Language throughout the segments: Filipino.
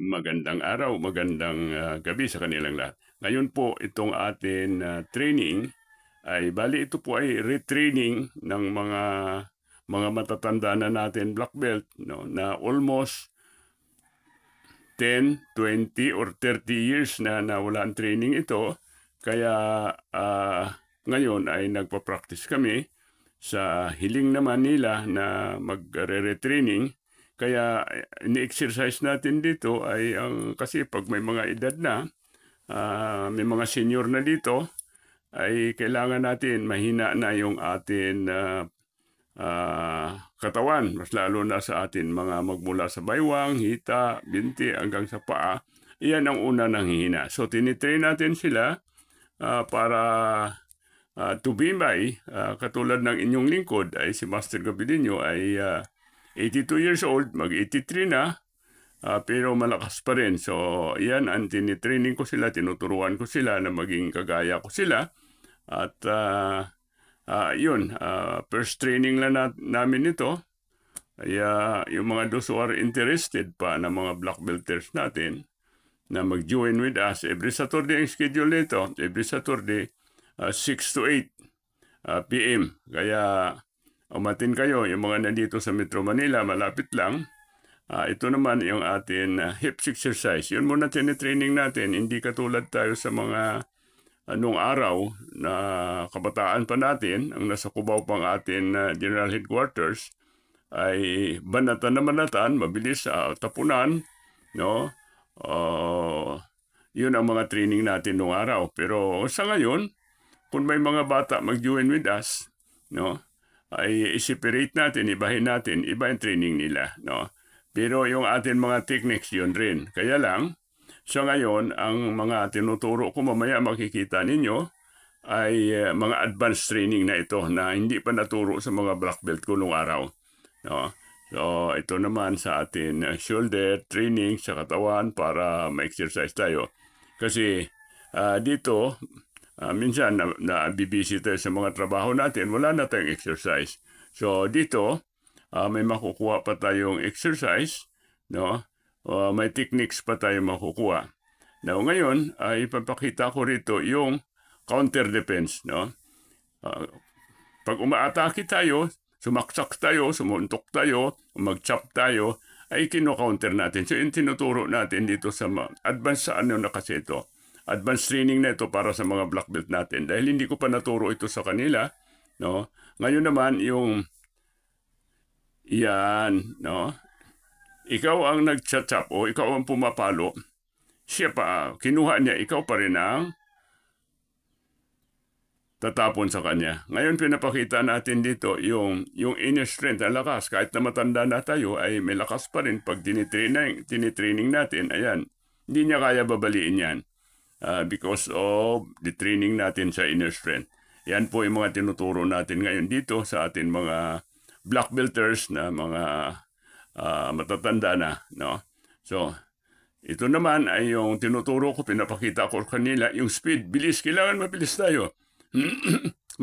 Magandang araw, magandang gabi sa kanilang lahat. Ngayon po itong atin training ay bali ito po ay retraining ng mga matatanda na natin black belt, no, na almost 10, 20 or 30 years na nawala ang training ito. Kaya ngayon ay nagpa-practice kami sa hiling naman nila na magre-retraining. Kaya ini-exercise natin dito ay kasi pag may mga edad na, may mga senior na dito, ay kailangan natin mahina na yung atin katawan, mas lalo na sa atin mga magmula sa baywang, hita, binti hanggang sa paa. Iyan ang una ng hihina. So tinitrain natin sila para tumibay, katulad ng inyong lingkod ay si Master Gabilinho ay 82 years old, mag-83 na, pero malakas pa rin. So, yan ang tinitraining ko sila, tinuturuan ko sila na maging kagaya ko sila. At yun, first training lang namin ito. Kaya yung mga those who are interested pa na mga black belters natin na mag-join with us, every Saturday ang schedule nito, every Saturday, 6 to 8 p.m. Kaya umatin kayo, yung mga nandito sa Metro Manila, malapit lang. Ito naman yung atin hips exercise. Yun muna tinitraining natin. Hindi katulad tayo sa mga nung araw na kabataan pa natin, ang nasa Cubao pang atin General Headquarters, ay banatan na banatan, mabilis tapunan, no? Yun ang mga training natin nung araw. Pero sa ngayon, kung may mga bata mag-join with us, no? Ay i-separate natin, ibahin natin, iba yung training nila, no? Pero yung atin mga techniques yun rin. Kaya lang, sa ngayon, ang mga tinuturo ko mamaya makikita ninyo ay mga advanced training na ito na hindi pa naturo sa mga black belt ko nung araw, no? So, ito naman sa atin shoulder training sa katawan para ma-exercise tayo. Kasi dito, minsan na-busy tayo sa mga trabaho natin, wala na tayong exercise. So dito, may makukuha pa tayong exercise, no? May techniques pa tayo makukuha. Now ngayon, ipapakita ko rito yung counter defense, no? Pag umaatake tayo, sumaksak tayo, sumuntok tayo, mag-chop tayo, ay kino-counter natin. So yung tinuturo natin dito sa advanced na kasi ito. Advanced training na ito para sa mga black belt natin dahil hindi ko pa naturo ito sa kanila, no? Ngayon naman yung yan, no? Ikaw ang nag-chop o ikaw ang pumapalo, siya pa kinuha niya, ikaw pa rin ang tatapon sa kanya. Ngayon pinapakita natin dito yung inner strength, ang lakas. Kahit na matanda na tayo ay may lakas pa rin pag tinitraining natin. Ayan, hindi niya kaya babaliin yan. Because of the training natin sa inner strength. Yan po yung mga tinuturo natin ngayon dito sa atin mga black belters na mga matatanda na, no? So, ito naman ay yung tinuturo ko, pinapakita ko kanila, yung speed, bilis, kailangan mabilis tayo.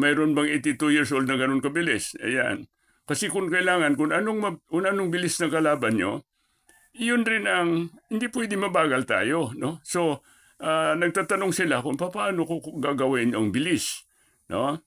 Mayroon bang 82 years old na ganun kabilis? Ayan. Kasi kung kailangan, kung anong bilis na kalaban nyo, yun rin ang, hindi pwede mabagal tayo, no? So, nagtatanong sila kung paano ko gagawin ang bilis, no?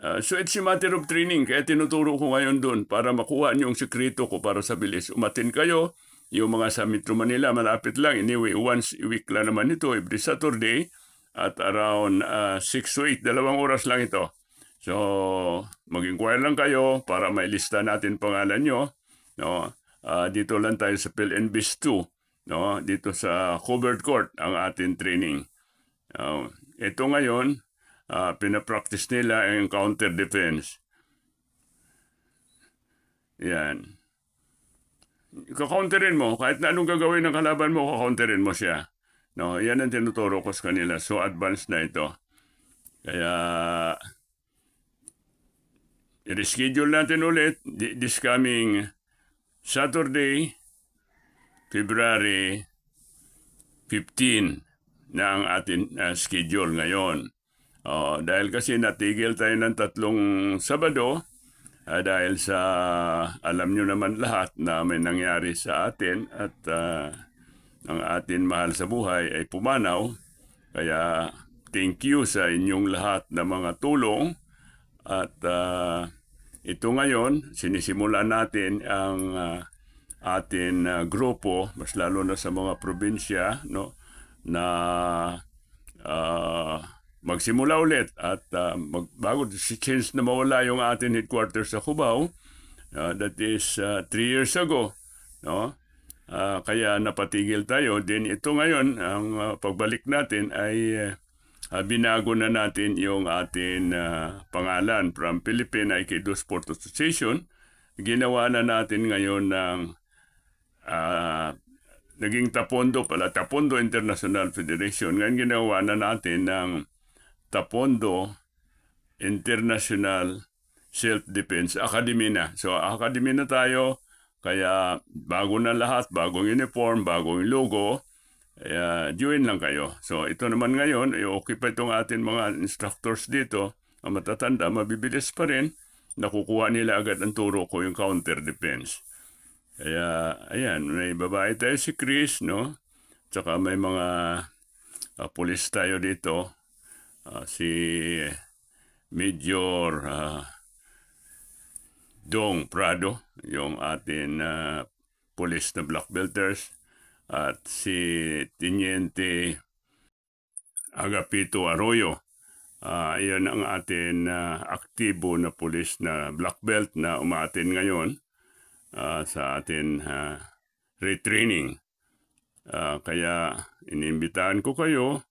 So it's a matter of training, kaya tinuturo ko ngayon doon para makuha niyo yung sekreto ko para sa bilis. Umatin kayo, yung mga sa Metro Manila, malapit lang. Anyway, once a week lang naman ito, every Saturday, at around 6 to 8, 2 oras lang ito. So, mag-inquire lang kayo para mailista natin pangalan nyo, no? Dito lang tayo sa PhilInvest 2. No, dito sa covered court ang ating training. Ito ngayon, pinapractice nila ang counter defense. Yan. Kakounterin mo, kahit na anong gagawin ng kalaban mo, kakounterin mo siya. No, yan ang tinuturo ko sa kanila. So advanced na ito. Kaya i-reschedule natin ulit this coming Saturday, February 15 na ang ating schedule ngayon. Dahil kasi natigil tayo ng 3 Sabado, dahil sa alam nyo naman lahat na may nangyari sa atin at ang atin mahal sa buhay ay pumanaw. Kaya thank you sa inyong lahat na mga tulong at ito ngayon, sinisimulan natin ang atin grupo, mas lalo na sa mga probinsya, no, na magsimula ulit at bago si change na mawala yung atin headquarters sa Cubao, that is 3 years ago, no? Kaya napatigil tayo. Din ito ngayon, ang pagbalik natin ay binago na natin yung atin pangalan from Philippine Aikido Sport Association. Ginawa na natin ngayon ng naging Tapondo International Federation. Ngayon ginawa na natin ng Tapondo International Self-Defense Academy na. So academy na tayo. Kaya bago na lahat, bagong uniform, bagong logo, join lang kayo. So ito naman ngayon, okay pa itong atin mga instructors dito, ang matatanda, mabibilis pa rin, nakukuha nila agad ang turo ko yung counter defense. Kaya ayan, may babae tayo si Chris, no? Tsaka may mga pulis tayo dito, si Major Dong Prado, yung atin police na black belters, at si Teniente Agapito Arroyo. Iyan ang atin aktibo na police na black belt na umaatin ngayon sa atin retraining. Kaya inimbitahan ko kayo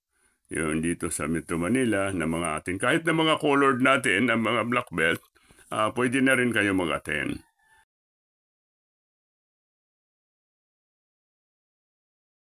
yun dito sa Metro Manila na mga atin, kahit na mga colored natin, ang mga black belt, pwede na rin kayo mag-attend.